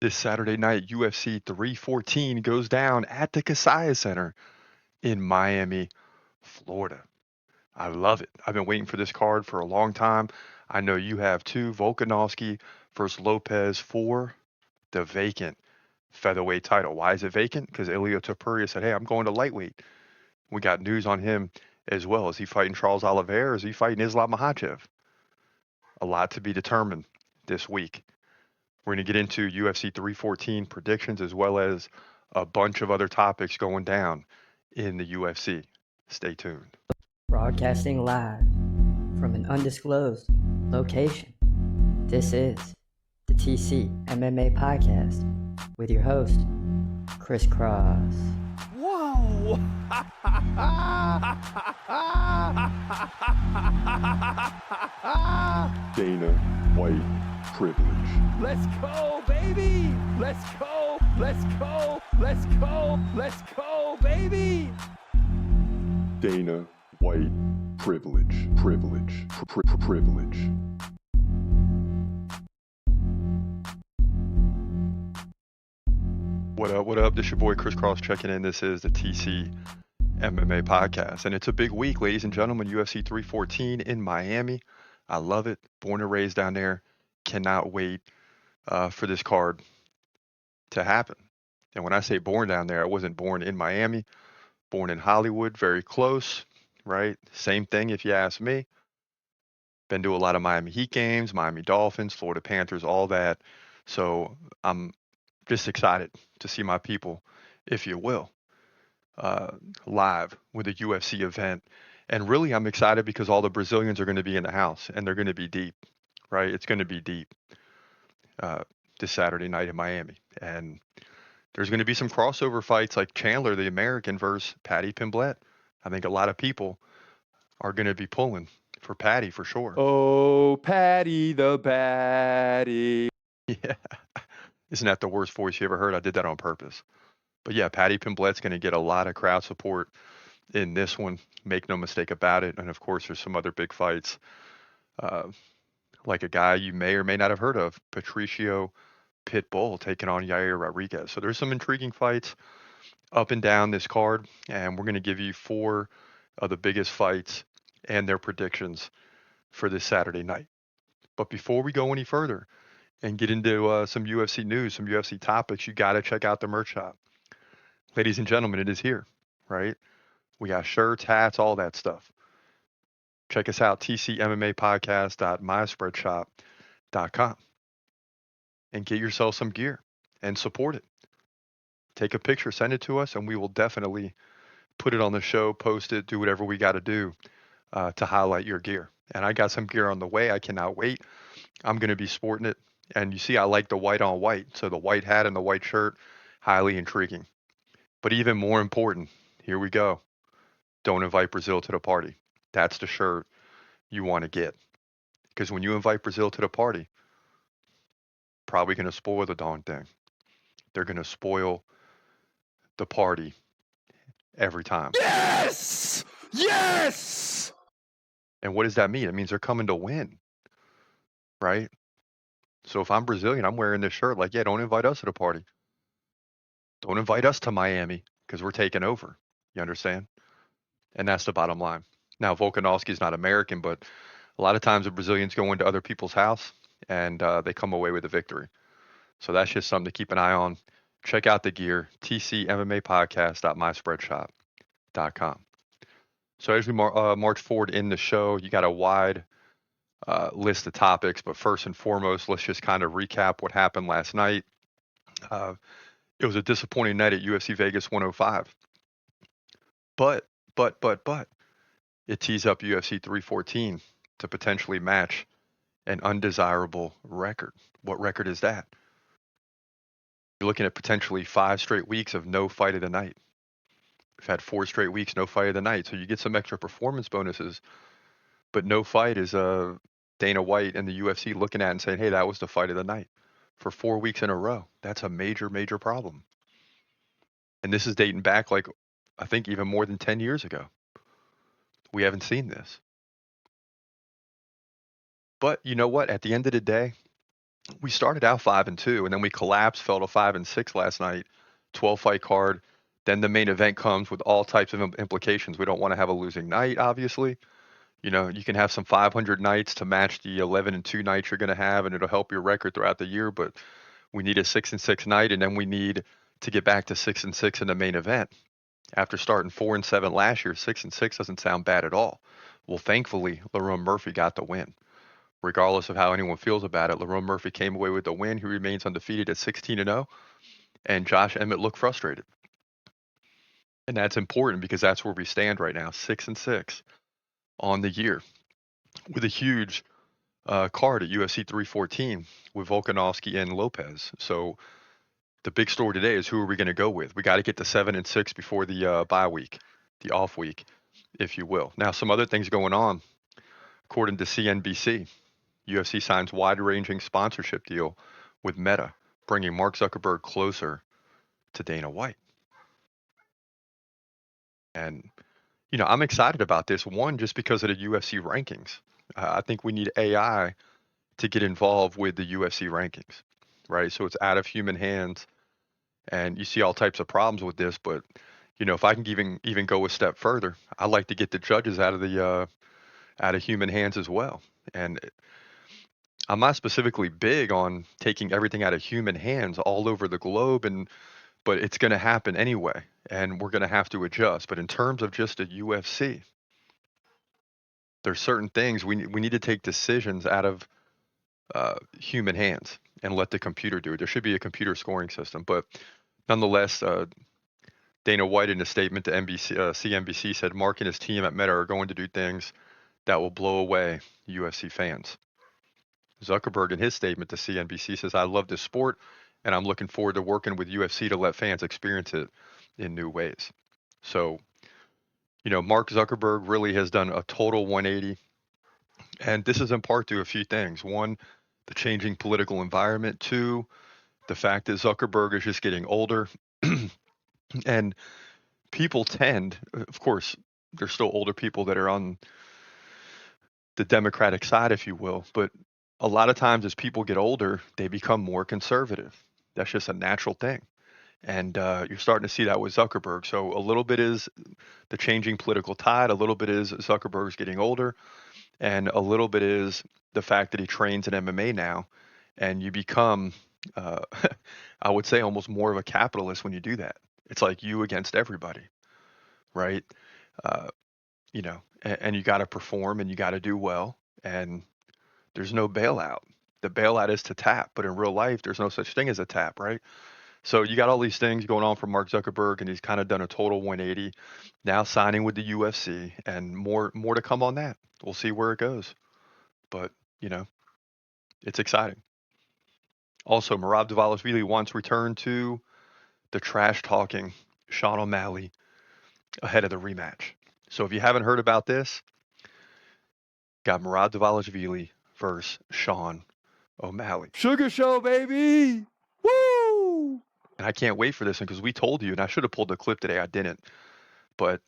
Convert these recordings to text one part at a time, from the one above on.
This Saturday night, UFC 314 goes down at the Kaseya Center in Miami, Florida. I love it. I've been waiting for this card for a long time. I know you have too. Volkanovski versus Lopes for the vacant featherweight title. Why is it vacant? Because Ilya Topuria said, hey, I'm going to lightweight. We got news on him as well. Is he fighting Charles Oliveira or is he fighting Islam Makhachev? A lot to be determined this week. We're going to get into UFC 314 predictions as well as a bunch of other topics going down in the UFC. Stay tuned. Broadcasting live from an undisclosed location. This is the TCMMA Podcast with your host, Chris Cross. Whoa! Dana White privilege. Let's go, baby! Let's go! Let's go! Let's go! Let's go, baby! Dana White privilege. Privilege. Privilege. What up? What up? This is your boy Chris Cross checking in. This is the TC MMA Podcast. And it's a big week, ladies and gentlemen. UFC 314 in Miami. I love it. Born and raised down there. Cannot wait for this card to happen. And when I say born down there, I wasn't born in Miami. Born in Hollywood, very close, right? Same thing if you ask me. Been to a lot of Miami Heat games, Miami Dolphins, Florida Panthers, all that. So I'm just excited to see my people, if you will, live with a UFC event. And really, I'm excited because all the Brazilians are going to be in the house and they're going to be deep, right? It's going to be deep this Saturday night in Miami. And there's going to be some crossover fights like Chandler, the American, versus Pimblett. I think a lot of people are going to be pulling for Patty for sure. Oh, Patty the Patty. Yeah. Isn't that the worst voice you ever heard? I did that on purpose. But yeah, Patty Pimblett's going to get a lot of crowd support in this one. Make no mistake about it. And of course, there's some other big fights, like a guy you may or may not have heard of, Patricio Pitbull taking on Yair Rodriguez. So there's some intriguing fights up and down this card, and we're going to give you 4 of the biggest fights and their predictions for this Saturday night. But before we go any further and get into some UFC news, some UFC topics, you got to check out the merch shop. Ladies and gentlemen, it is here, right? We got shirts, hats, all that stuff. Check us out, tcmmapodcast.myspreadshop.com, and get yourself some gear and support it. Take a picture, send it to us, and we will definitely put it on the show, post it, do whatever we got to do to highlight your gear. And I got some gear on the way. I cannot wait. I'm going to be sporting it. And you see, I like the white on white. So the white hat and the white shirt, highly intriguing. But even more important, here we go. Don't invite Brazil to the party. That's the shirt you want to get. Because when you invite Brazil to the party, probably going to spoil the darn thing. They're going to spoil the party every time. Yes! Yes! And what does that mean? It means they're coming to win, right? So if I'm Brazilian, I'm wearing this shirt like, yeah, don't invite us to the party. Don't invite us to Miami because we're taking over. You understand? And that's the bottom line. Now, Volkanovski is not American, but a lot of times the Brazilians go into other people's house and they come away with a victory. So that's just something to keep an eye on. Check out the gear, tcmmapodcast.myspreadshop.com. So as we march forward in the show, you got a wide list of topics, but first and foremost, let's just kind of recap what happened last night. It was a disappointing night at UFC Vegas 105. But it tees up UFC 314 to potentially match an undesirable record. What record is that? You're looking at potentially 5 straight weeks of no fight of the night. We've had 4 straight weeks, no fight of the night. So you get some extra performance bonuses, but no fight is Dana White and the UFC looking at and saying, hey, that was the fight of the night for 4 weeks in a row. That's a major, major problem. And this is dating back like, I think even more than 10 years ago. We haven't seen this. But you know what? At the end of the day, we started out 5-2, and then we collapsed, fell to 5-6 last night, 12 fight card. Then the main event comes with all types of implications. We don't want to have a losing night, obviously. You know, you can have some 500 nights to match the 11-2 nights you're going to have, and it'll help your record throughout the year. But we need a 6-6 night, and then we need to get back to 6-6 in the main event. After starting 4-7 last year, 6-6 doesn't sound bad at all. Well, thankfully, Lerone Murphy got the win. Regardless of how anyone feels about it, Lerone Murphy came away with the win. He remains undefeated at 16-0, and Josh Emmett looked frustrated. And that's important because that's where we stand right now, 6-6 on the year, with a huge card at UFC 314 with Volkanovski and Lopes. So the big story today is, who are we going to go with? We got to get to 7-6 before the bye week, the off week, if you will. Now, some other things going on. According to CNBC, UFC signs wide-ranging sponsorship deal with Meta, bringing Mark Zuckerberg closer to Dana White. And, you know, I'm excited about this. One, just because of the UFC rankings. I think we need AI to get involved with the UFC rankings, right? So it's out of human hands, and you see all types of problems with this. But, you know, if I can even go a step further, I like to get the judges out of human hands as well. And I'm not specifically big on taking everything out of human hands all over the globe, but it's going to happen anyway, and we're going to have to adjust. But in terms of just a UFC, there's certain things we need to take decisions out of human hands and let the computer do it. There should be a computer scoring system, but nonetheless, Dana White in a statement to CNBC said Mark and his team at Meta are going to do things that will blow away UFC fans. Zuckerberg in his statement to CNBC says, "I love this sport, and I'm looking forward to working with UFC to let fans experience it in new ways." So, you know, Mark Zuckerberg really has done a total 180. And this is in part due to a few things. One, the changing political environment. Two, the fact that Zuckerberg is just getting older. And people tend, of course, there's still older people that are on the Democratic side, if you will, but a lot of times as people get older, they become more conservative. That's just a natural thing. And you're starting to see that with Zuckerberg. So a little bit is the changing political tide, a little bit is Zuckerberg's getting older, and a little bit is the fact that he trains in MMA now, and you become, uh, I would say, almost more of a capitalist when you do that. It's like you against everybody, right? Uh, you know, and you got to perform and you got to do well, and there's no bailout. The bailout is to tap, but in real life, there's no such thing as a tap, right? So you got all these things going on for Mark Zuckerberg, and he's kind of done a total 180. Now signing with the UFC, and more to come on that. We'll see where it goes, but you know, it's exciting. Also, Merab Dvalishvili wants returned to the trash talking Sean O'Malley ahead of the rematch. So if you haven't heard about this, got Merab Dvalishvili versus Sean O'Malley. Sugar Show, baby! Woo! And I can't wait for this one because we told you, and I should have pulled the clip today, I didn't. But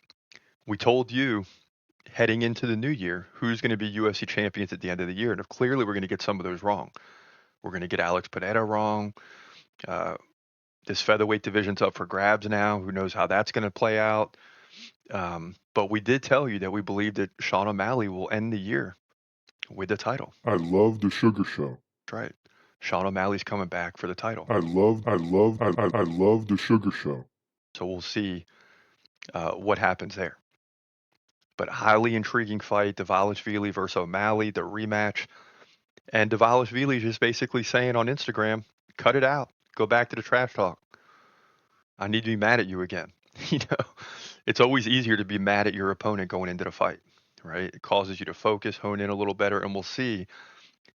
we told you heading into the new year who's going to be UFC champions at the end of the year. And if clearly we're going to get some of those wrong. We're going to get Alex Pineda wrong. This featherweight division's up for grabs now. Who knows how that's going to play out? But we did tell you that we believe that Sean O'Malley will end the year with the title. I love the Sugar Show. That's right. Sean O'Malley's coming back for the title. I love the Sugar Show. So we'll see what happens there. But highly intriguing fight, Dvalishvili versus O'Malley, the rematch. And Dvalishvili is just basically saying on Instagram, cut it out. Go back to the trash talk. I need to be mad at you again. You know, it's always easier to be mad at your opponent going into the fight, right? It causes you to focus, hone in a little better, and we'll see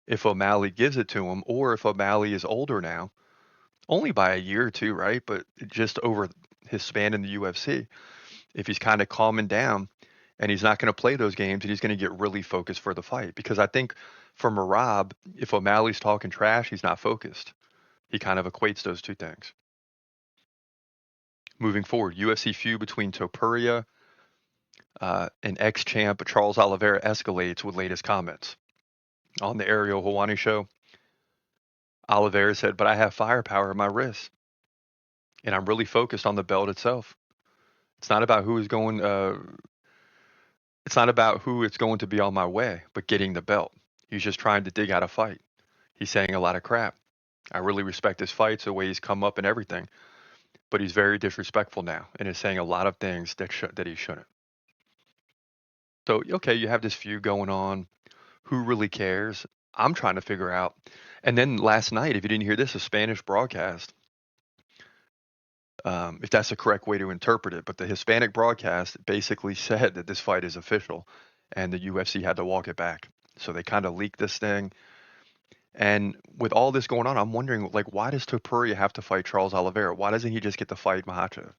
if O'Malley gives it to him or if O'Malley is older now, only by a year or two, right? But just over his span in the UFC, if he's kind of calming down and he's not going to play those games and he's going to get really focused for the fight. Because I think for Merab, if O'Malley's talking trash, he's not focused. He kind of equates those two things. Moving forward, UFC feud between Topuria and ex-champ Charles Oliveira escalates with latest comments. On the Ariel Helwani show, Oliveira said, but I have firepower in my wrist, and I'm really focused on the belt itself. It's not about who is going. It's not about who it's going to be on my way, but getting the belt. He's just trying to dig out a fight. He's saying a lot of crap. I really respect his fights, the way he's come up and everything, but he's very disrespectful now and is saying a lot of things that he shouldn't. So okay, you have this feud going on. Who really cares? I'm trying to figure out. And then last night, if you didn't hear this, a Spanish broadcast, if that's the correct way to interpret it, but the Hispanic broadcast basically said that this fight is official and the UFC had to walk it back. So they kind of leaked this thing. And with all this going on, I'm wondering, like, why does Topuria have to fight Charles Oliveira? Why doesn't he just get to fight Makhachev?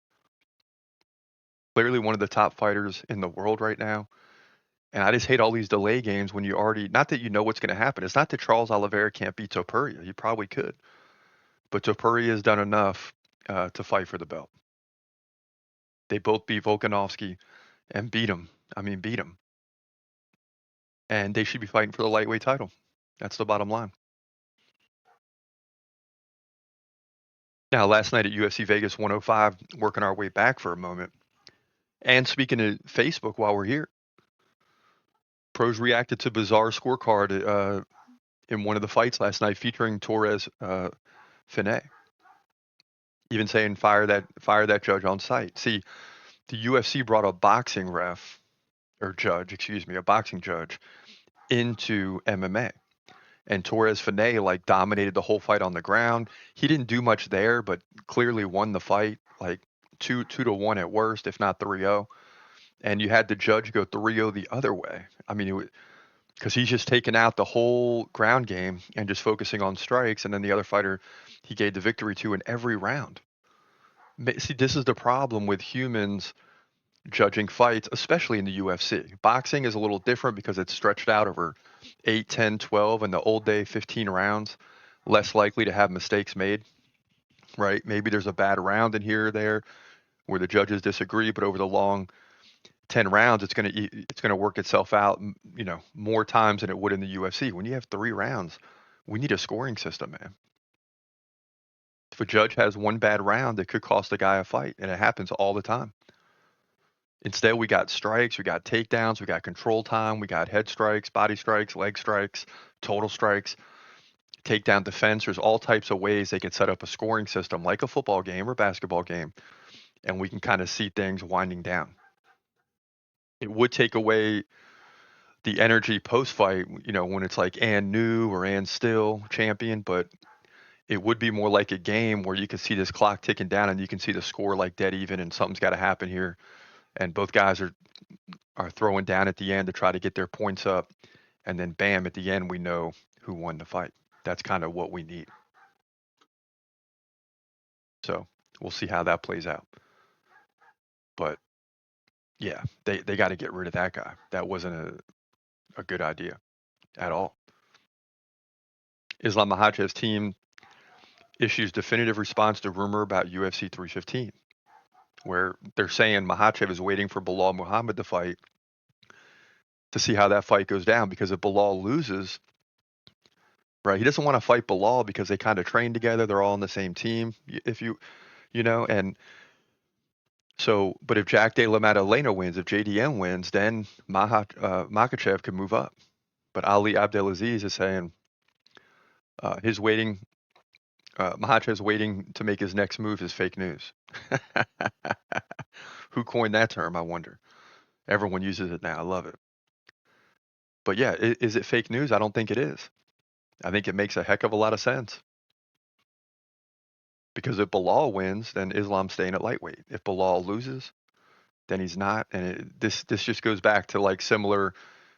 Clearly one of the top fighters in the world right now. And I just hate all these delay games when you already, not that you know what's going to happen. It's not that Charles Oliveira can't beat Topuria. He probably could. But Topuria has done enough to fight for the belt. They both beat Volkanovski and beat him. Beat him. And they should be fighting for the lightweight title. That's the bottom line. Now, last night at UFC Vegas 105, working our way back for a moment, and speaking to Facebook while we're here, pros reacted to bizarre scorecard in one of the fights last night featuring Torres Finet. Even saying fire that judge on sight. See, the UFC brought a boxing judge into MMA. And Torres Finet dominated the whole fight on the ground. He didn't do much there, but clearly won the fight, like 2-1 at worst, if not 3-0. And you had the judge go 3-0 the other way. Because he's just taken out the whole ground game and just focusing on strikes, and then the other fighter he gave the victory to in every round. See, this is the problem with humans judging fights, especially in the UFC. Boxing is a little different because it's stretched out over 8, 10, 12, and the old day 15 rounds, less likely to have mistakes made, right? Maybe there's a bad round in here or there where the judges disagree, but over the long 10 rounds, it's going to work itself out, more times than it would in the UFC. When you have 3 rounds, we need a scoring system, man. If a judge has one bad round, it could cost a guy a fight, and it happens all the time. Instead, we got strikes, we got takedowns, we got control time, we got head strikes, body strikes, leg strikes, total strikes, takedown defense. There's all types of ways they could set up a scoring system like a football game or basketball game, and we can kind of see things winding down. It would take away the energy post-fight, when it's like and new or and still champion, but it would be more like a game where you can see this clock ticking down and you can see the score like dead even and something's got to happen here. And both guys are throwing down at the end to try to get their points up. And then bam, at the end, we know who won the fight. That's kind of what we need. So we'll see how that plays out. But yeah, they got to get rid of that guy. That wasn't a good idea at all. Islam Makhachev's team issues definitive response to rumor about UFC 315. Where they're saying Makhachev is waiting for Bilal Muhammad to fight to see how that fight goes down, because if Bilal loses, right, he doesn't want to fight Bilal because they kind of train together. They're all on the same team, and so, but if Jack De La Maddalena wins, if JDM wins, then Makhachev could move up. But Ali Abdelaziz is saying Makhachev's waiting to make his next move is fake news. Who coined that term, I wonder? Everyone uses it now. I love it. But yeah, is it fake news? I don't think it is. I think it makes a heck of a lot of sense. Because if Bilal wins, then Islam's staying at lightweight. If Bilal loses, then he's not. And this just goes back to similar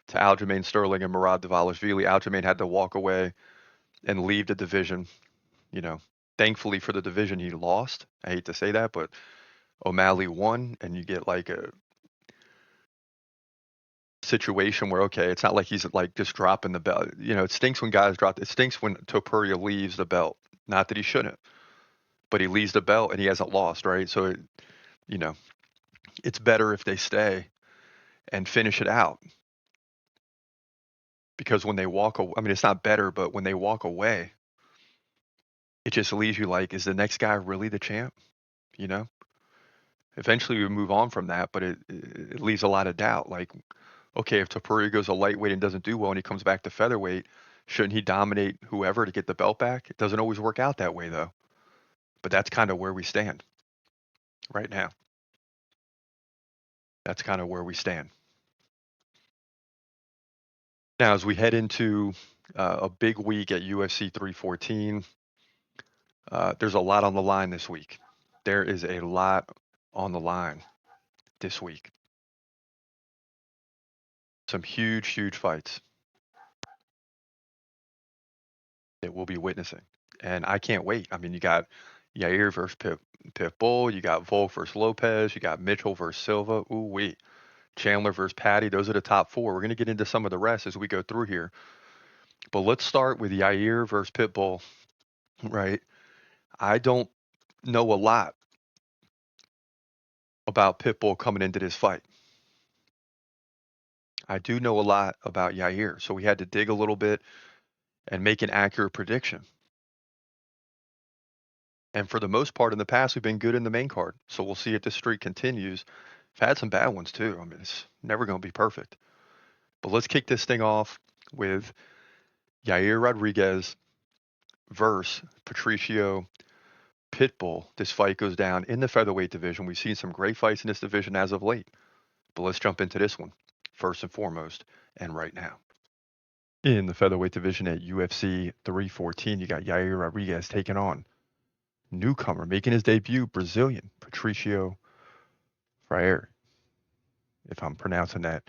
to Aljamain Sterling and Murad Dvalishvili. Aljamain had to walk away and leave the division. Thankfully for the division, he lost. I hate to say that, but O'Malley won, and you get a situation where, okay, it's not like he's just dropping the belt. It stinks when guys drop. It stinks when Topuria leaves the belt. Not that he shouldn't, but he leaves the belt and he hasn't lost, right? So, it's better if they stay and finish it out. Because when they walk away, it's not better, but when they walk away, it just leaves you like, is the next guy really the champ? You know, eventually we move on from that, but it leaves a lot of doubt. Like, okay, if Topuria goes a lightweight and doesn't do well and he comes back to featherweight, shouldn't he dominate whoever to get the belt back? It doesn't always work out that way though. But that's kind of where we stand right now. That's kind of where we stand. Now, as we head into a big week at UFC 314, there's a lot on the line this week. There is a lot on the line this week. Some huge, huge fights that we'll be witnessing. And I can't wait. I mean, you got Yair versus Pitbull, you got Volk versus Lopes, you got Mitchell versus Silva. Ooh wee. Chandler versus Patty. Those are the top four. We're going to get into some of the rest as we go through here. But let's start with Yair versus Pitbull, right? I don't know a lot about Pitbull coming into this fight. I do know a lot about Yair, so we had to dig a little bit and make an accurate prediction. And for the most part in the past, we've been good in the main card. So we'll see if this streak continues. I've had some bad ones too. I mean, it's never going to be perfect. But let's kick this thing off with Yair Rodriguez versus Patricio Pitbull. This fight goes down in the featherweight division. We've seen some great fights in this division as of late. But let's jump into this one first and foremost and right now. In the featherweight division at UFC 314, you got Yair Rodriguez taking on newcomer, making his debut, Brazilian Patricio Yair, if I'm pronouncing that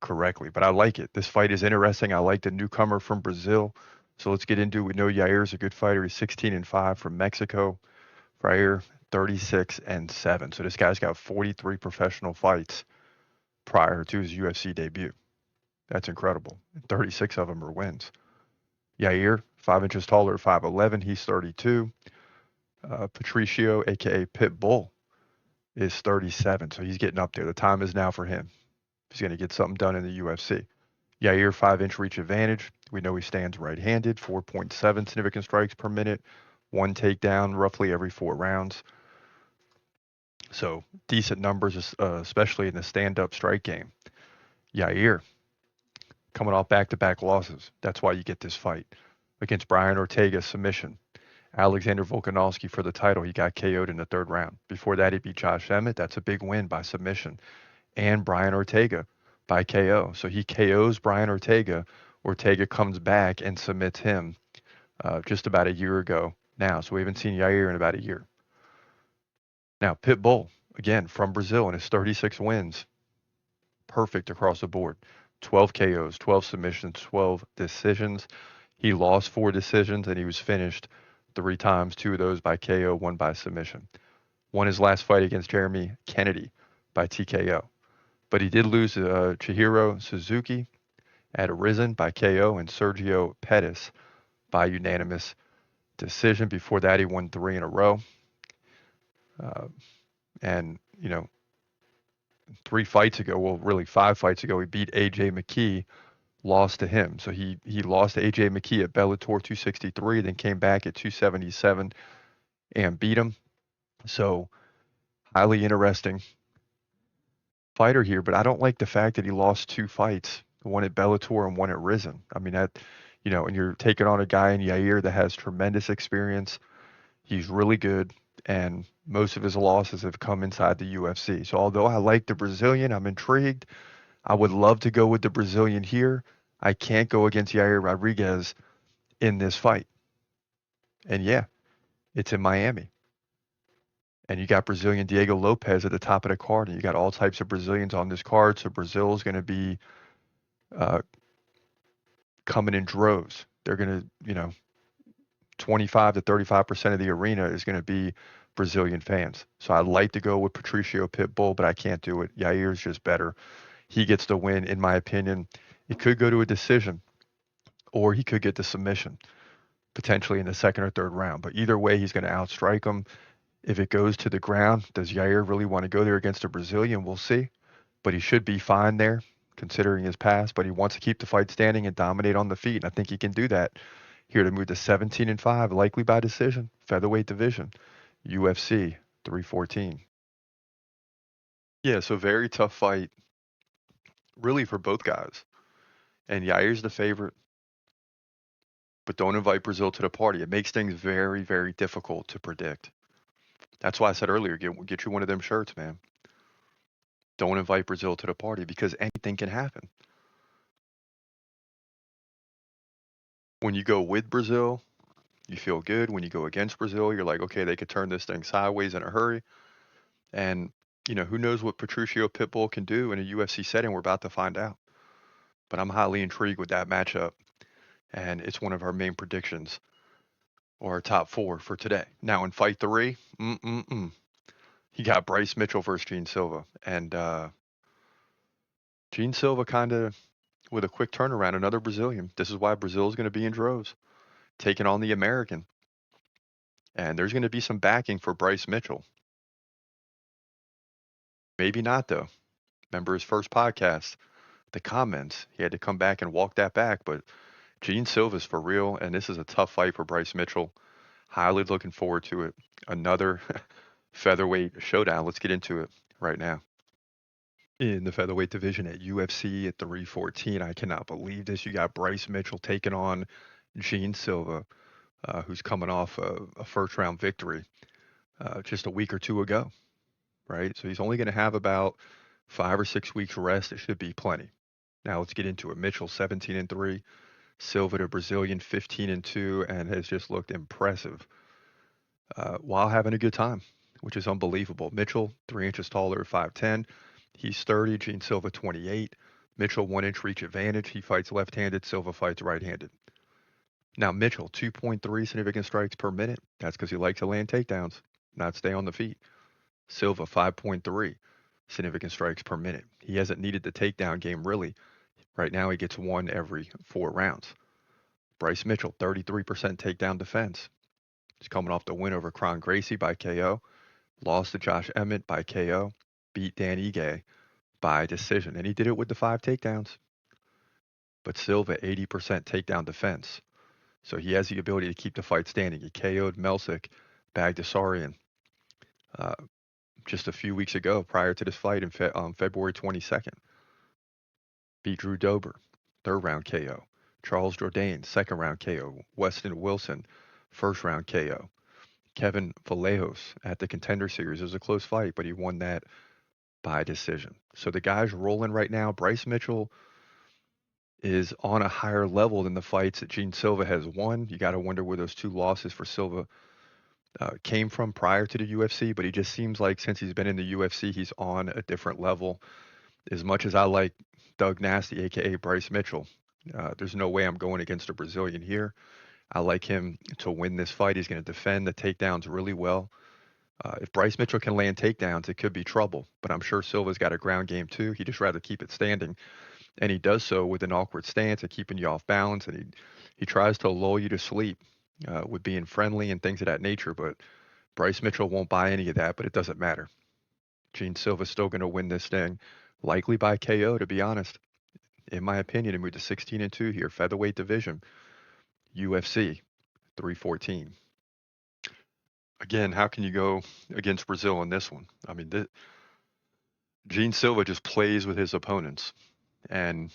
correctly. But I like it. This fight is interesting. I like the newcomer from Brazil. So let's get into it. We know Yair is a good fighter. He's 16-5 from Mexico. Yair, 36-7. So this guy's got 43 professional fights prior to his UFC debut. That's incredible. 36 of them are wins. Yair, 5 inches taller, 5'11". He's 32. Patricio, a.k.a. Pitbull, is 37. So he's getting up there. The time is now for him. He's going to get something done in the UFC. Yair, 5-inch reach advantage. We know he stands right-handed, 4.7 significant strikes per minute, 1 takedown roughly every 4 rounds. So decent numbers, especially in the stand-up strike game. Yair, coming off back-to-back losses. That's why you get this fight. Against Brian Ortega, submission. Alexander Volkanovski for the title. He got KO'd in the 3rd round. Before that, he beat Josh Emmett. That's a big win by submission. And Brian Ortega by KO. So he KOs Brian Ortega. Ortega comes back and submits him just about a year ago now. So we haven't seen Yair in about a year. Now, Pitbull, again, from Brazil, and his 36 wins. Perfect across the board. 12 KOs, 12 submissions, 12 decisions. He lost 4 decisions, and he was finished 3 times, 2 of those by KO, 1 by submission. Won his last fight against Jeremy Kennedy by TKO. But he did lose Chihiro Suzuki at Arisen by KO and Sergio Pettis by unanimous decision. Before that, he won 3 in a row. And, 3 fights ago, well, really 5 fights ago, he beat A.J. McKee, lost to him. So he lost to A.J. McKee at Bellator 263, then came back at 277 and beat him. So highly interesting fighter here, but I don't like the fact that he lost 2 fights, one at Bellator and one at Risen. I mean, that, and you're taking on a guy in Yair that has tremendous experience. He's really good, and most of his losses have come inside the UFC. So although I like the Brazilian, I'm intrigued. I would love to go with the Brazilian here. I can't go against Yair Rodriguez in this fight. And yeah, it's in Miami. And you got Brazilian Diego Lopes at the top of the card, and you got all types of Brazilians on this card. So Brazil is going to be coming in droves. They're going to, 25 to 35% of the arena is going to be Brazilian fans. So I'd like to go with Patricio Pitbull, but I can't do it. Yair's just better. He gets the win, in my opinion. It could go to a decision, or he could get the submission, potentially in the 2nd or 3rd round. But either way, he's going to outstrike him. If it goes to the ground, does Yair really want to go there against a Brazilian? We'll see. But he should be fine there, considering his past. But he wants to keep the fight standing and dominate on the feet. And I think he can do that Here to move to 17-5, likely by decision, featherweight division, UFC 314. Yeah, so very tough fight, really, for both guys. And Yair's the favorite, but don't invite Brazil to the party. It makes things very, very difficult to predict. That's why I said earlier, get you one of them shirts, man. Don't invite Brazil to the party because anything can happen. When you go with Brazil, you feel good. When you go against Brazil, you're like, okay, they could turn this thing sideways in a hurry. And, who knows what Patricio Pitbull can do in a UFC setting? We're about to find out. But I'm highly intrigued with that matchup. And it's one of our main predictions or our top 4 for today. Now in fight 3, he got Bryce Mitchell versus Gene Silva. And Gene Silva kind of with a quick turnaround, another Brazilian. This is why Brazil is going to be in droves, taking on the American. And there's going to be some backing for Bryce Mitchell. Maybe not, though. Remember his first podcast, the comments. He had to come back and walk that back. But Gene Silva's for real, and this is a tough fight for Bryce Mitchell. Highly looking forward to it. Another featherweight showdown. Let's get into it right now. In the featherweight division at UFC at 314, I cannot believe this. You got Bryce Mitchell taking on Gene Silva, who's coming off a first-round victory just a week or two ago, right? So he's only going to have about 5 or 6 weeks rest. It should be plenty. Now let's get into it. Mitchell 17-3, Silva, the Brazilian, 15-2, and has just looked impressive while having a good time, which is unbelievable. Mitchell 3 inches taller at 5'10". He's 30. Gene Silva 28. Mitchell 1 inch reach advantage. He fights left-handed. Silva fights right-handed. Now Mitchell 2.3 significant strikes per minute. That's because he likes to land takedowns, not stay on the feet. Silva 5.3 significant strikes per minute. He hasn't needed the takedown game really. Right now he gets 1 every 4 rounds. Bryce Mitchell 33% takedown defense. He's coming off the win over Kron Gracie by KO. Lost to Josh Emmett by KO. Beat Dan Ige by decision. And he did it with the 5 takedowns. But Silva 80% takedown defense. So he has the ability to keep the fight standing. He KO'd Melsick, Bagdasarian, just a few weeks ago prior to this fight on February 22nd. Beat Drew Dober, 3rd round KO. Charles Jourdain, 2nd round KO. Weston Wilson, 1st round KO. Kevin Vallejos at the Contender Series. It was a close fight, but he won that by decision. So the guy's rolling right now. Bryce Mitchell is on a higher level than the fights that Gene Silva has won. You got to wonder where those 2 losses for Silva came from prior to the UFC, but he just seems like since he's been in the UFC, he's on a different level. As much as I like Doug Nasty, aka Bryce Mitchell, there's no way I'm going against a Brazilian here. I like him to win this fight. He's going to defend the takedowns really well. If Bryce Mitchell can land takedowns, it could be trouble, but I'm sure Silva's got a ground game too. He'd just rather keep it standing, and he does so with an awkward stance and keeping you off balance, and he tries to lull you to sleep with being friendly and things of that nature, but Bryce Mitchell won't buy any of that, but it doesn't matter. Gene Silva's still going to win this thing, likely by KO, to be honest. In my opinion, and move to 16-2 here, featherweight division, UFC 314. Again, how can you go against Brazil in this one? I mean, Gene Silva just plays with his opponents. And,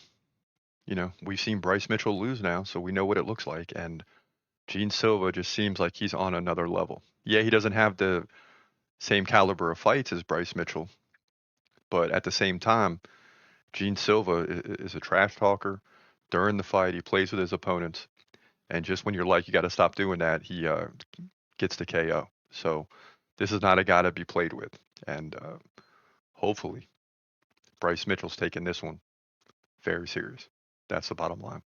we've seen Bryce Mitchell lose now, so we know what it looks like. And Gene Silva just seems like he's on another level. Yeah, he doesn't have the same caliber of fights as Bryce Mitchell, but at the same time, Gene Silva is a trash talker. During the fight, he plays with his opponents. And just when you're like, you got to stop doing that, he gets the KO. So this is not a guy to be played with. And hopefully, Bryce Mitchell's taking this one very serious. That's the bottom line.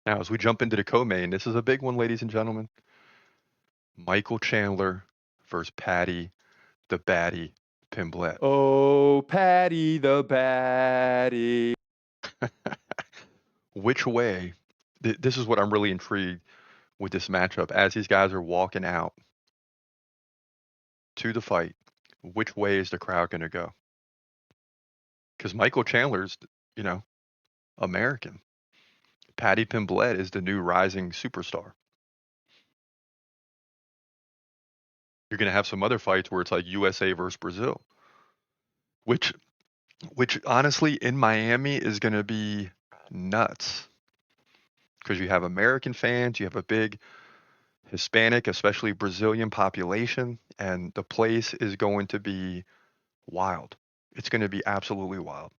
Now, as we jump into the co-main, this is a big one, ladies and gentlemen. Michael Chandler versus Patty the Baddie Pimblett. Oh, Patty the Baddie. Which way? This is what I'm really intrigued with this matchup. As these guys are walking out to the fight, which way is the crowd going to go? Because Michael Chandler's, American. Paddy Pimblett is the new rising superstar. You're going to have some other fights where it's like USA versus Brazil, which honestly in Miami is going to be nuts because you have American fans, you have a big Hispanic, especially Brazilian population, and the place is going to be wild. It's going to be absolutely wild.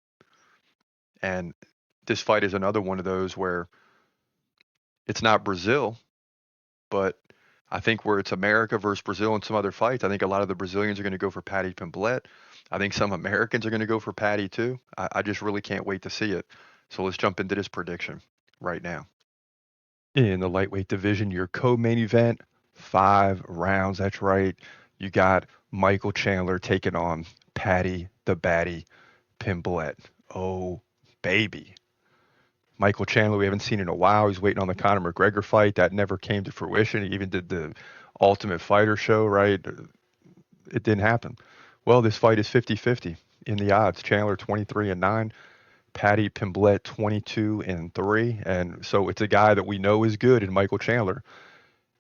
And this fight is another one of those where it's not Brazil, but I think where it's America versus Brazil and some other fights, I think a lot of the Brazilians are going to go for Paddy Pimblett. I think some Americans are going to go for Paddy too. I just really can't wait to see it. So let's jump into this prediction right now. In the lightweight division, your co-main event, 5 rounds. That's right. You got Michael Chandler taking on Paddy the Baddy Pimblett. Oh, baby. Michael Chandler, we haven't seen in a while. He's waiting on the Conor McGregor fight. That never came to fruition. He even did the Ultimate Fighter show, right? It didn't happen. Well, this fight is 50-50 in the odds. Chandler 23-9, Paddy Pimblett 22-3. And so it's a guy that we know is good in Michael Chandler.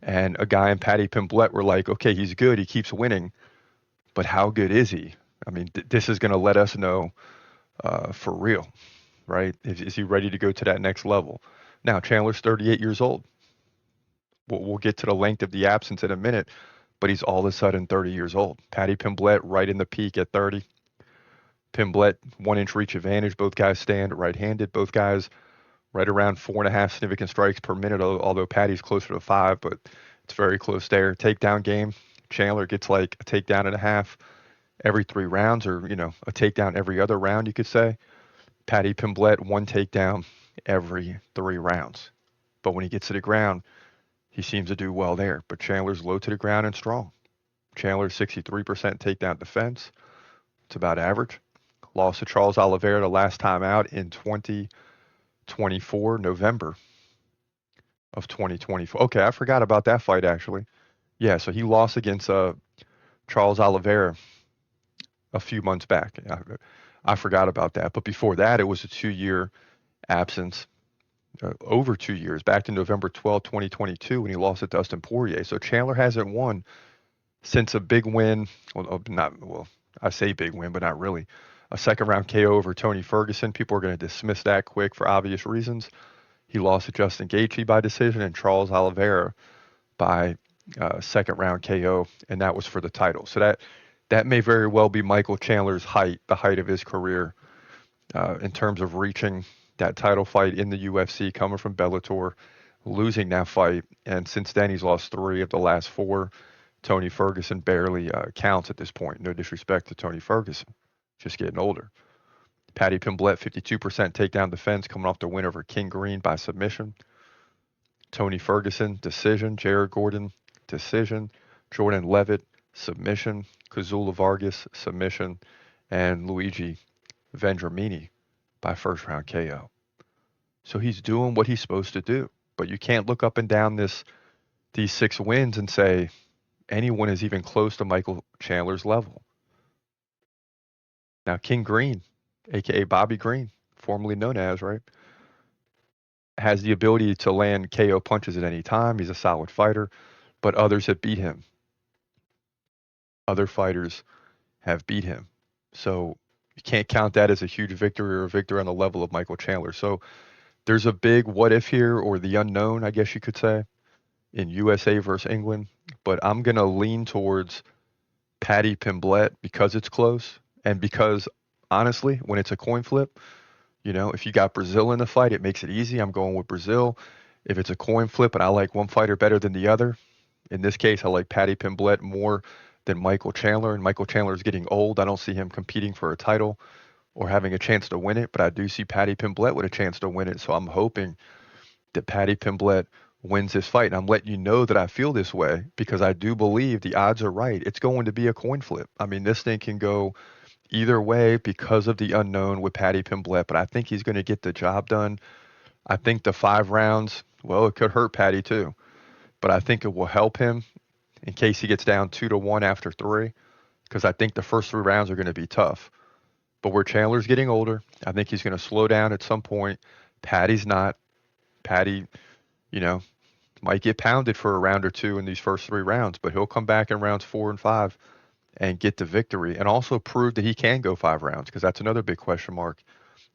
And a guy in Paddy Pimblett, we're like, okay, he's good. He keeps winning. But how good is he? I mean, this is going to let us know for real. Right? Is he ready to go to that next level? Now, Chandler's 38 years old. We'll get to the length of the absence in a minute, but he's all of a sudden 30 years old. Paddy Pimblett right in the peak at 30. Pimblett, 1-inch reach advantage. Both guys stand right-handed. Both guys right around 4.5 significant strikes per minute, although Paddy's closer to 5, but it's very close there. Takedown game. Chandler gets like a takedown and a half every 3 rounds, or, a takedown every other round, you could say. Paddy Pimblett, 1 takedown every 3 rounds. But when he gets to the ground, he seems to do well there. But Chandler's low to the ground and strong. Chandler's 63% takedown defense. It's about average. Lost to Charles Oliveira the last time out in 2024, November of 2024. Okay, I forgot about that fight, actually. Yeah, so he lost against Charles Oliveira a few months back. I forgot about that. But before that, it was a 2-year absence, over 2 years, back to November 12, 2022, when he lost to Dustin Poirier. So Chandler hasn't won since a big win. I say big win, but not really. A second-round KO over Tony Ferguson. People are going to dismiss that quick for obvious reasons. He lost to Justin Gaethje by decision and Charles Oliveira by second-round KO, and that was for the title. So that may very well be Michael Chandler's height, the height of his career, in terms of reaching that title fight in the UFC, coming from Bellator, losing that fight. And since then, he's lost 3 of the last 4. Tony Ferguson barely counts at this point. No disrespect to Tony Ferguson, just getting older. Paddy Pimblett, 52% takedown defense, coming off the win over King Green by submission. Tony Ferguson, decision. Jared Gordon, decision. Jordan Levitt, submission. Kazula Vargas, submission. And Luigi Vendramini by first round KO. So he's doing what he's supposed to do. But you can't look up and down these 6 wins and say anyone is even close to Michael Chandler's level. Now, King Green, a.k.a. Bobby Green, formerly known as, right, has the ability to land KO punches at any time. He's a solid fighter, but others have beat him. Other fighters have beat him. So you can't count that as a huge victory or a victory on the level of Michael Chandler. So there's a big what if here, or the unknown, I guess you could say, in USA versus England. But I'm going to lean towards Paddy Pimblett because it's close, and because, honestly, when it's a coin flip, if you got Brazil in the fight, it makes it easy. I'm going with Brazil. If it's a coin flip and I like one fighter better than the other, in this case, I like Paddy Pimblett more than Michael Chandler. And Michael Chandler is getting old. I don't see him competing for a title or having a chance to win it, but I do see Paddy Pimblett with a chance to win it. So I'm hoping that Paddy Pimblett wins this fight. And I'm letting you know that I feel this way because I do believe the odds are right. It's going to be a coin flip. I mean, this thing can go either way because of the unknown with Paddy Pimblett, but I think he's going to get the job done. I think the 5 rounds, well, it could hurt Paddy too, but I think it will help him in case he gets down 2-1 after 3, because I think the first 3 rounds are going to be tough. But where Chandler's getting older, I think he's going to slow down at some point. Paddy's not. Patty, you know, might get pounded for a round or two in these first 3 rounds, but he'll come back in rounds 4 and 5 and get the victory and also prove that he can go 5 rounds, because that's another big question mark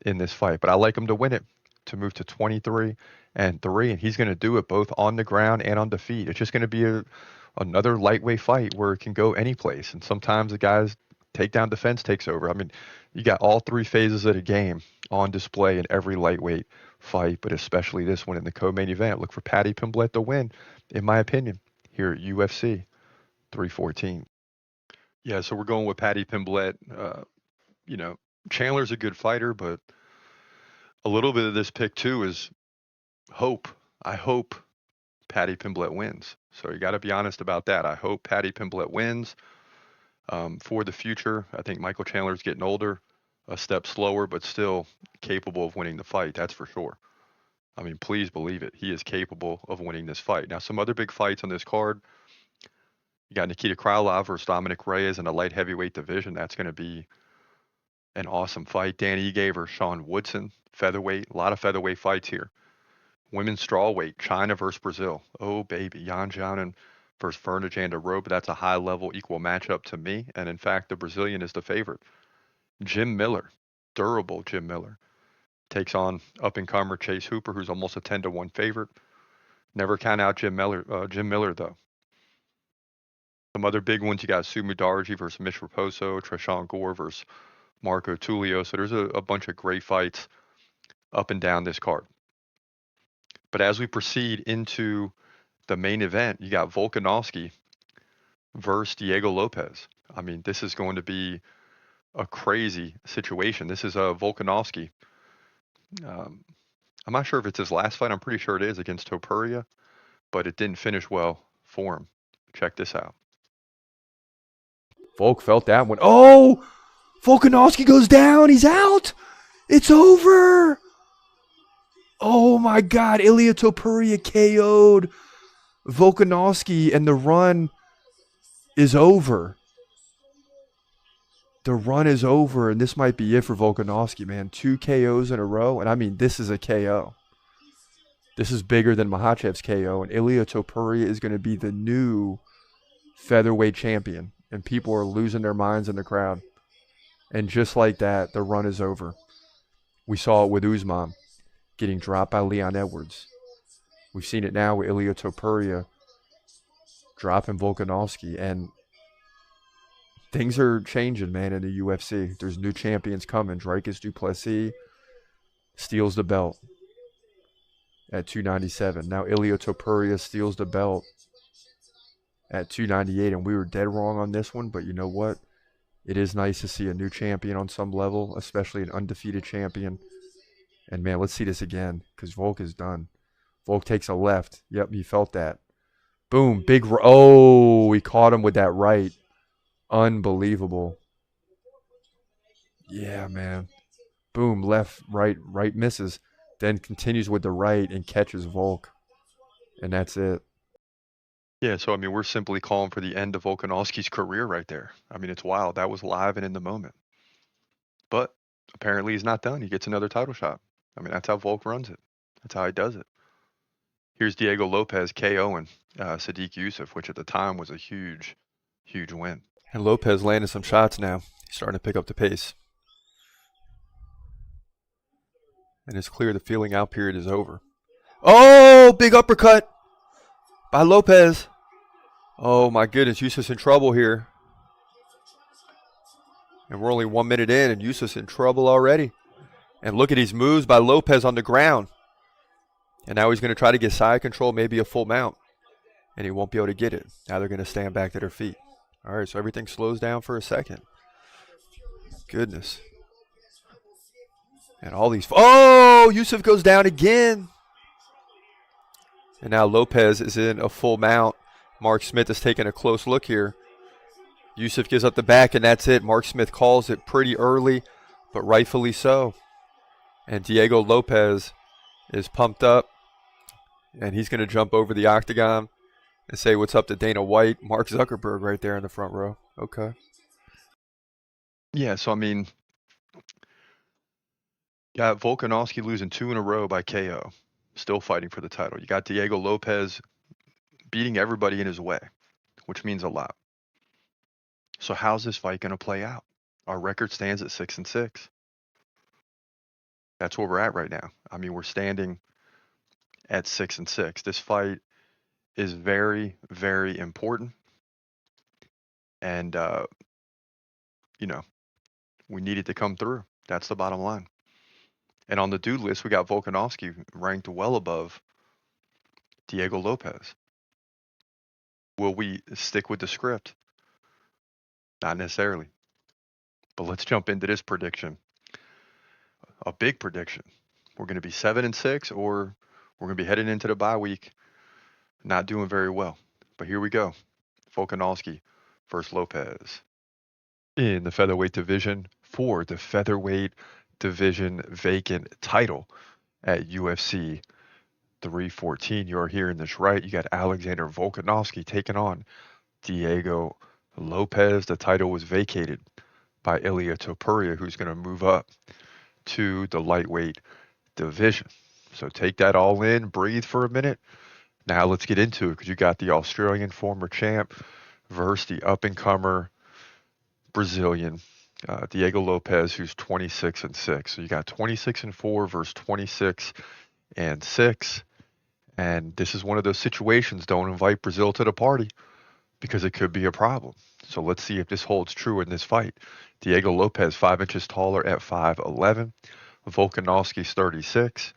in this fight. But I like him to win it, to move to 23-3, and he's going to do it both on the ground and on the feet. It's just going to be another lightweight fight where it can go any place, and sometimes the guy's takedown defense takes over. I mean, you got all 3 phases of the game on display in every lightweight fight, but especially this one in the co-main event. Look for Paddy Pimblett to win, in my opinion, here at UFC 314. Yeah, so we're going with Paddy Pimblett. You know, Chandler's a good fighter, but a little bit of this pick too is hope. I hope Paddy Pimblett wins. So you got to be honest about that. I hope Paddy Pimblett wins. For the future, I think Michael Chandler's getting older, a step slower, but still capable of winning the fight. That's for sure. I mean, please believe it. He is capable of winning this fight. Now, some other big fights on this card. You got Nikita Krylov versus Dominic Reyes in the light heavyweight division. That's going to be an awesome fight. Dan Ige versus Sean Woodson, featherweight. A lot of featherweight fights here. Women's strawweight, China versus Brazil. Oh, baby. Yan Xiaonan versus Fernand Rowe, but that's a high-level equal matchup to me. And, in fact, the Brazilian is the favorite. Jim Miller, durable Jim Miller, takes on up-and-comer Chase Hooper, who's almost a 10-1 favorite. Never count out Jim Miller, though. Some other big ones, you got Sumu Darji versus Mitch Raposo, Treshawn Gore versus Marco Tulio. So there's a bunch of great fights up and down this card. But as we proceed into the main event, you got Volkanovski versus Diego Lopes. I mean, this is going to be a crazy situation. This is Volkanovski. I'm not sure if it's his last fight. I'm pretty sure it is, against Topuria, but it didn't finish well for him. Check this out. Volk felt that one. Oh! Volkanovski goes down. He's out. It's over. Oh, my God. Ilia Topuria KO'd Volkanovski, and the run is over. The run is over, and this might be it for Volkanovski, man. 2 KOs in a row, and I mean, this is a KO. This is bigger than Makhachev's KO, and Ilia Topuria is going to be the new featherweight champion, and people are losing their minds in the crowd. And just like that, the run is over. We saw it with Usman getting dropped by Leon Edwards. We've seen it now with Ilia Topuria dropping Volkanovski, and things are changing, man, in the UFC. There's new champions coming. Dricus du Plessis steals the belt at 297. Now Ilia Topuria steals the belt at 298, and we were dead wrong on this one, but you know what? It is nice to see a new champion on some level, especially an undefeated champion. And, man, let's see this again, because Volk is done. Volk takes a left. Yep, he felt that. Boom, big. Oh, he caught him with that right. Unbelievable. Yeah, man. Boom, left, right misses. Then continues with the right and catches Volk. And that's it. Yeah, so I mean, we're simply calling for the end of Volkanovski's career right there. I mean, it's wild. That was live and in the moment. But apparently he's not done. He gets another title shot. I mean, that's how Volk runs it. That's how he does it. Here's Diego Lopes KOing Sadiq Youssef, which at the time was a huge, huge win. And Lopez landed some shots now. He's starting to pick up the pace. And it's clear the feeling out period is over. Oh, big uppercut by Lopez. Oh, my goodness. Yusuf's in trouble here. And we're only 1 minute in, and Yusuf's in trouble already. And look at these moves by Lopez on the ground. And now he's going to try to get side control, maybe a full mount. And he won't be able to get it. Now they're going to stand back to their feet. All right, so everything slows down for a second. Goodness. And all these... Oh, Yusuf goes down again. And now Lopez is in a full mount. Mark Smith is taking a close look here. Yusuf gives up the back, and that's it. Mark Smith calls it pretty early, but rightfully so. And Diego Lopes is pumped up, and he's going to jump over the octagon and say what's up to Dana White. Mark Zuckerberg right there in the front row. Okay. Yeah, so I mean, got Volkanovski losing 2 in a row by KO. still fighting for the title. You got Diego Lopes beating everybody in his way, which means a lot. So how's this fight going to play out? Our record stands at 6-6. That's where we're at right now. I mean, we're standing at 6-6. This fight is very, very important. And, we need it to come through. That's the bottom line. And on the dude list, we got Volkanovski ranked well above Diego Lopes. Will we stick with the script? Not necessarily. But let's jump into this prediction. A big prediction. We're going to be 7-6, or we're going to be heading into the bye week not doing very well. But here we go. Volkanovski versus Lopes. In the featherweight division for the featherweight division vacant title at UFC 314. You're hearing this right. You got Alexander Volkanovski taking on Diego Lopes. The title was vacated by Ilia Topuria, who's going to move up to the lightweight division. So take that all in, breathe for a minute. Now let's get into it, because you got the Australian former champ versus the up-and-comer Brazilian Diego Lopes, who's 26-6. So you got 26-4 versus 26-6. And this is one of those situations, don't invite Brazil to the party, because it could be a problem. So let's see if this holds true in this fight. Diego Lopes, 5 inches taller at 5'11". Volkanovski's 36.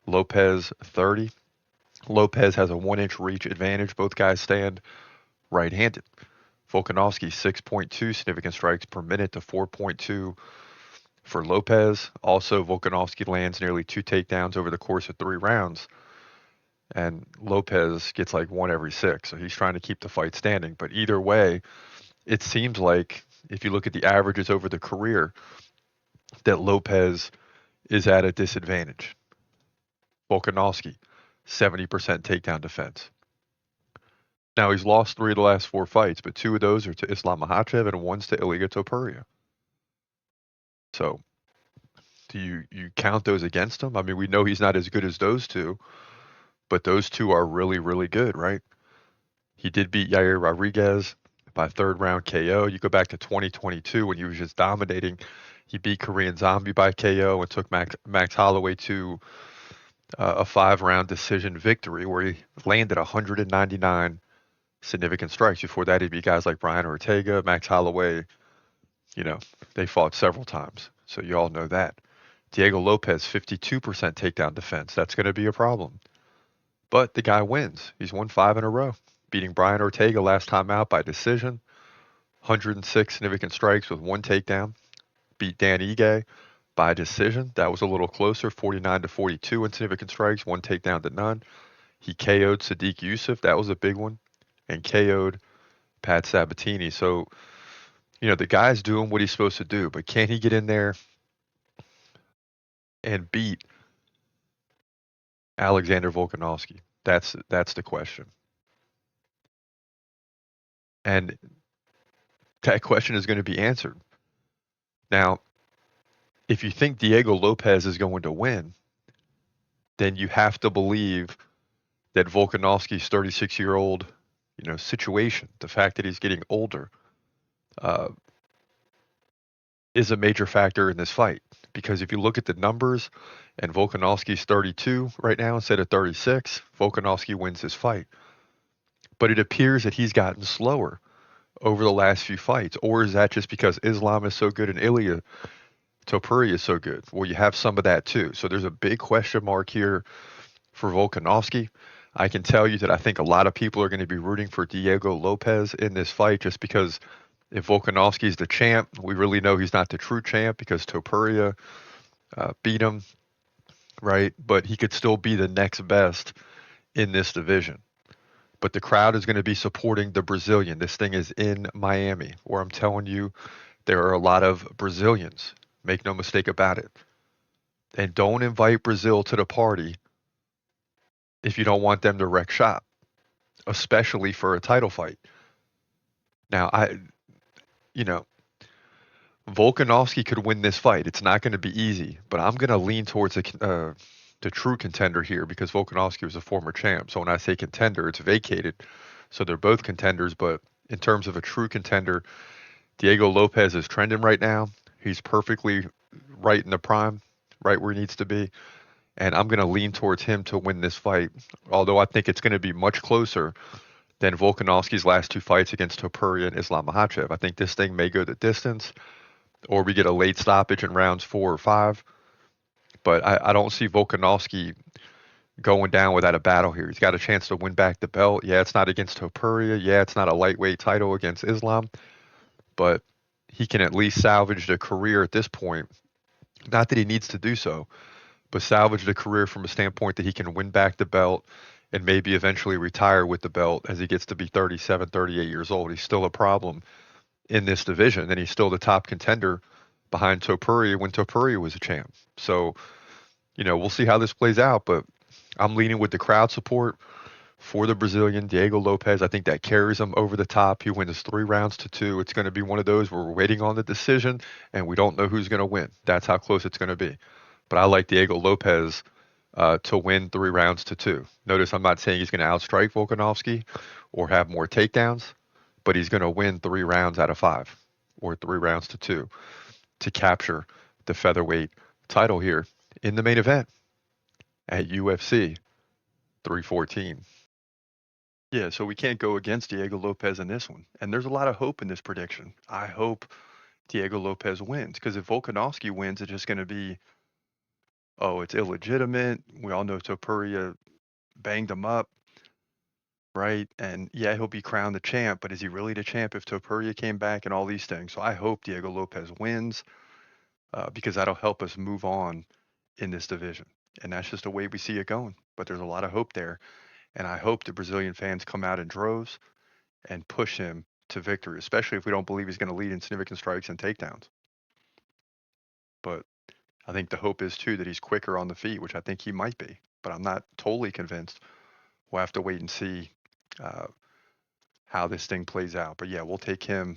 Lopes 30. Lopes has a 1-inch reach advantage. Both guys stand right-handed. Volkanovski 6.2 significant strikes per minute to 4.2 for Lopes. Also, Volkanovski lands nearly 2 takedowns over the course of 3 rounds. And Lopes gets like 1 every 6. So he's trying to keep the fight standing. But either way, it seems like if you look at the averages over the career, that Lopes is at a disadvantage. Volkanovski, 70% takedown defense. Now, he's lost 3 of the last 4 fights, but 2 of those are to Islam Makhachev and 1's to Ilia Topuria. So, do you count those against him? I mean, we know he's not as good as those 2, but those 2 are really, really good, right? He did beat Yair Rodriguez by 3rd round KO. You go back to 2022 when he was just dominating. He beat Korean Zombie by KO and took Max Holloway to a 5-round decision victory, where he landed 199 significant strikes. Before that, he beat guys like Brian Ortega, Max Holloway. They fought several times. So you all know that. Diego Lopes, 52% takedown defense. That's going to be a problem. But the guy wins. He's won 5 in a row, beating Brian Ortega last time out by decision. 106 significant strikes with 1 takedown. Beat Dan Ige by decision. That was a little closer, 49-42 in significant strikes, 1 takedown to none. He KO'd Sadiq Youssef. That was a big one. And KO'd Pat Sabatini. So, the guy's doing what he's supposed to do, but can he get in there and beat Alexander Volkanovski? That's the question. And that question is going to be answered. Now, if you think Diego Lopes is going to win, then you have to believe that Volkanovski's 36-year-old, situation, the fact that he's getting older, is a major factor in this fight. Because if you look at the numbers, and Volkanovski's 32 right now instead of 36, Volkanovski wins this fight. But it appears that he's gotten slower over the last few fights. Or is that just because Islam is so good and Ilia Topuria is so good? Well, you have some of that too. So there's a big question mark here for Volkanovski. I can tell you that I think a lot of people are going to be rooting for Diego Lopes in this fight, just because if Volkanovski's the champ, we really know he's not the true champ, because Topuria beat him, right? But he could still be the next best in this division. But the crowd is going to be supporting the Brazilian. This thing is in Miami, where I'm telling you there are a lot of Brazilians. Make no mistake about it. And don't invite Brazil to the party if you don't want them to wreck shop, especially for a title fight. Now, Volkanovski could win this fight. It's not going to be easy, but I'm going to lean towards the true contender here because Volkanovski was a former champ. So when I say contender, it's vacated. So they're both contenders, but in terms of a true contender, Diego Lopes is trending right now. He's perfectly right in the prime, right where he needs to be. And I'm going to lean towards him to win this fight, although I think it's going to be much closer than Volkanovski's last two fights against Topuria and Islam Makhachev. I think this thing may go the distance, or we get a late stoppage in rounds 4 or 5. But I don't see Volkanovski going down without a battle here. He's got a chance to win back the belt. Yeah, it's not against Topuria. Yeah, it's not a lightweight title against Islam, but he can at least salvage the career at this point. Not that he needs to do so, but salvage the career from a standpoint that he can win back the belt and maybe eventually retire with the belt as he gets to be 37, 38 years old. He's still a problem in this division, and he's still the top contender behind Topuria when Topuria was a champ. So, we'll see how this plays out, but I'm leaning with the crowd support for the Brazilian, Diego Lopes. I think that carries him over the top. He wins 3-2. It's going to be one of those where we're waiting on the decision, and we don't know who's going to win. That's how close it's going to be. But I like Diego Lopes to win 3-2. Notice I'm not saying he's going to outstrike Volkanovski or have more takedowns, but he's going to win 3 rounds out of 5 or 3-2 to capture the featherweight title here in the main event at UFC 314. Yeah, so we can't go against Diego Lopes in this one. And there's a lot of hope in this prediction. I hope Diego Lopes wins because if Volkanovski wins, it's just going to be, oh, it's illegitimate. We all know Topuria banged him up, right? And yeah, he'll be crowned the champ, but is he really the champ if Topuria came back and all these things? So I hope Diego Lopes wins because that'll help us move on in this division. And that's just the way we see it going. But there's a lot of hope there. And I hope the Brazilian fans come out in droves and push him to victory, especially if we don't believe he's going to lead in significant strikes and takedowns. But I think the hope is, too, that he's quicker on the feet, which I think he might be. But I'm not totally convinced. We'll have to wait and see how this thing plays out. But, yeah, we'll take him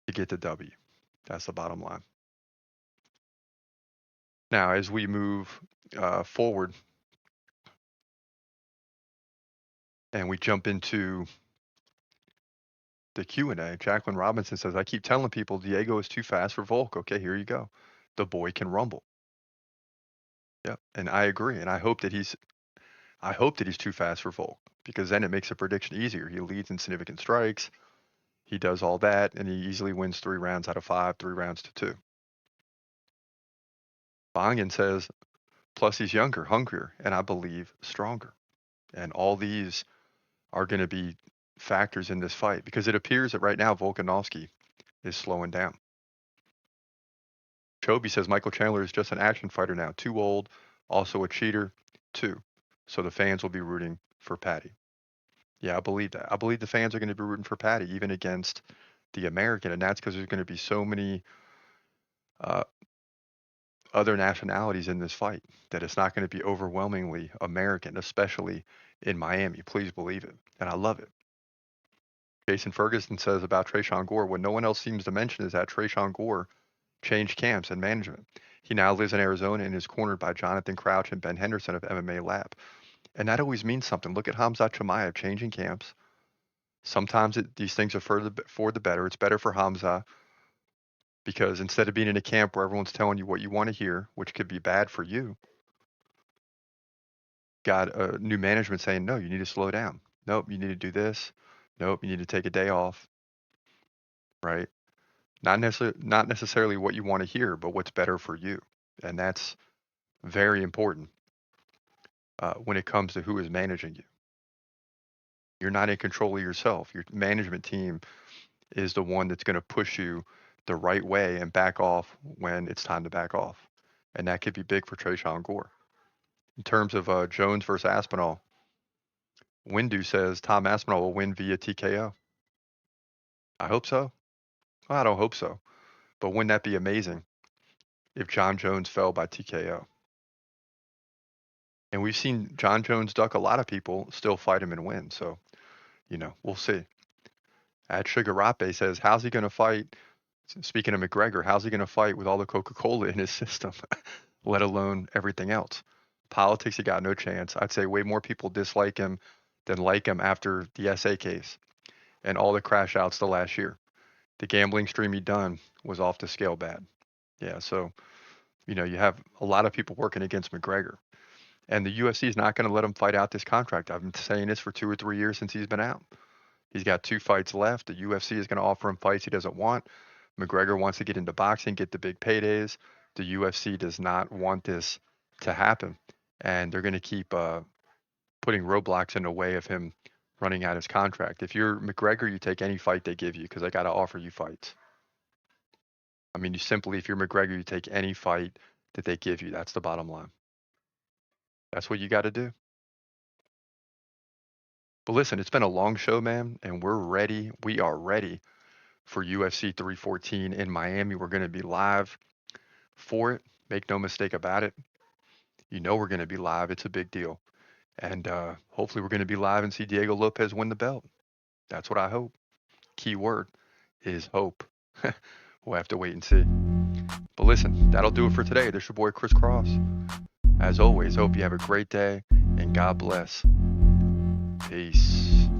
to get the W. That's the bottom line. Now, as we move forward and we jump into the Q&A, Jacqueline Robinson says, I keep telling people Diego is too fast for Volk. Okay, here you go. The boy can rumble. Yeah, and I agree. And I hope that he's too fast for Volk because then it makes a prediction easier. He leads in significant strikes. He does all that, and he easily wins 3 rounds out of 5, 3-2. Bongan says, plus he's younger, hungrier, and I believe stronger. And all these are going to be factors in this fight because it appears that right now Volkanovski is slowing down. Chobi says Michael Chandler is just an action fighter now, too old, also a cheater, too. So the fans will be rooting for Patty. Yeah, I believe that. I believe the fans are going to be rooting for Patty, even against the American, and that's because there's going to be so many other nationalities in this fight that it's not going to be overwhelmingly American, especially in Miami. Please believe it, and I love it. Jason Ferguson says about Tresean Gore, what no one else seems to mention is that Tresean Gore changed camps and management. He now lives in Arizona and is cornered by Jonathan Crouch and Ben Henderson of MMA Lab. And that always means something. Look at Khamzat Chimaev changing camps. Sometimes these things are for the better. It's better for Khamzat because instead of being in a camp where everyone's telling you what you want to hear, which could be bad for you, got a new management saying, no, you need to slow down. Nope, you need to do this. Nope, you need to take a day off. Right? Not necessarily what you want to hear, but what's better for you. And that's very important when it comes to who is managing you. You're not in control of yourself. Your management team is the one that's going to push you the right way and back off when it's time to back off. And that could be big for Tresean Gore. In terms of Jones versus Aspinall, Windu says Tom Aspinall will win via TKO. I hope so. Well, I don't hope so. But wouldn't that be amazing if John Jones fell by TKO? And we've seen John Jones duck a lot of people, still fight him and win. So, we'll see. At Sugar Rape says, how's he going to fight? Speaking of McGregor, how's he going to fight with all the Coca-Cola in his system? let alone everything else. Politics, he got no chance. I'd say way more people dislike him than like him after the SA case and all the crash outs the last year. The gambling stream he done was off the scale bad. Yeah, so you have a lot of people working against McGregor, and the UFC is not going to let him fight out this contract. I've been saying this for 2 or 3 years since he's been out. He's got 2 fights left. The UFC is going to offer him fights he doesn't want. McGregor wants to get into boxing, get the big paydays. The UFC does not want this to happen, and they're going to keep putting roadblocks in the way of him running out his contract. If you're McGregor, you take any fight they give you because they got to offer you fights. I mean, if you're McGregor, you take any fight that they give you. That's the bottom line. That's what you got to do. But listen, it's been a long show, man, and we're ready. We are ready for UFC 314 in Miami. We're going to be live for it. Make no mistake about it. We're going to be live. It's a big deal. And hopefully we're going to be live and see Diego Lopes win the belt. That's what I hope. Key word is hope. We'll have to wait and see. But listen, that'll do it for today. This is your boy Chris Cross. As always, hope you have a great day and God bless. Peace.